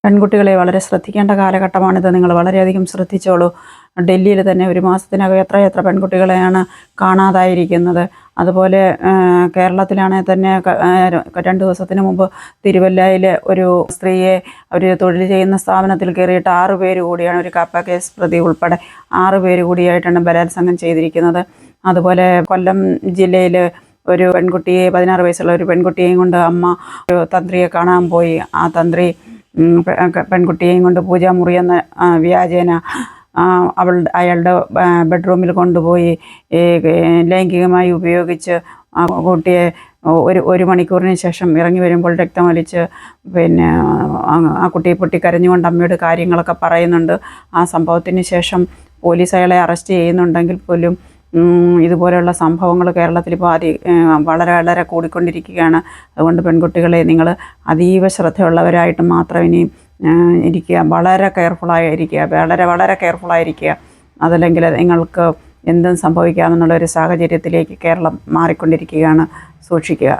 പെൺകുട്ടികളെ വളരെ ശ്രദ്ധിക്കേണ്ട കാലഘട്ടമാണിത്. നിങ്ങൾ വളരെയധികം ശ്രദ്ധിച്ചോളൂ. ഡൽഹിയിൽ തന്നെ ഒരു മാസത്തിനകം എത്ര പെൺകുട്ടികളെയാണ് കാണാതായിരിക്കുന്നത്. അതുപോലെ കേരളത്തിലാണെങ്കിൽ തന്നെ 2 ദിവസത്തിന് മുമ്പ് തിരുവല്ലയിൽ ഒരു സ്ത്രീയെ അവർ തൊഴിൽ ചെയ്യുന്ന സ്ഥാപനത്തിൽ കയറിയിട്ട് 6 പേര് കൂടിയാണ്, ഒരു കാപ്പ കേസ് പ്രതി ഉൾപ്പെടെ 6 പേര് കൂടിയായിട്ടാണ് ബലാത്സംഗം ചെയ്തിരിക്കുന്നത്. അതുപോലെ കൊല്ലം ജില്ലയിൽ ഒരു പെൺകുട്ടിയെ, 16 വയസ്സുള്ള ഒരു പെൺകുട്ടിയെയും കൊണ്ട് അമ്മ ഒരു തന്ത്രിയെ കാണാൻ പോയി. ആ തന്ത്രി പെൺകുട്ടിയെയും കൊണ്ട് പൂജാമുറി എന്ന വ്യാജേന അയാളുടെ ബെഡ്റൂമിൽ കൊണ്ടുപോയി ലൈംഗികമായി ഉപയോഗിച്ച് ആ കുട്ടിയെ ഒരു മണിക്കൂറിന് ശേഷം ഇറങ്ങി വരുമ്പോൾ രക്തമൊലിച്ച് ആ കുട്ടിയെ പൊട്ടിക്കരഞ്ഞുകൊണ്ട് അമ്മയോട് കാര്യങ്ങളൊക്കെ പറയുന്നുണ്ട്. ആ സംഭവത്തിന് ശേഷം പോലീസ് അയാളെ അറസ്റ്റ് ചെയ്യുന്നുണ്ടെങ്കിൽ പോലും ഇതുപോലെയുള്ള സംഭവങ്ങൾ കേരളത്തിൽ ഇപ്പോൾ വളരെ കൂടിക്കൊണ്ടിരിക്കുകയാണ്. അതുകൊണ്ട് പെൺകുട്ടികളെ നിങ്ങൾ അതീവ ശ്രദ്ധയുള്ളവരായിട്ട് മാത്രം ഇനി ഇരിക്കുക. വളരെ കെയർഫുള്ളായിരിക്കുക, വളരെ കെയർഫുള്ളായിരിക്കുക. അതല്ലെങ്കിൽ നിങ്ങൾക്ക് എന്തും സംഭവിക്കാമെന്നുള്ളൊരു സാഹചര്യത്തിലേക്ക് കേരളം മാറിക്കൊണ്ടിരിക്കുകയാണ്. സൂക്ഷിക്കുക.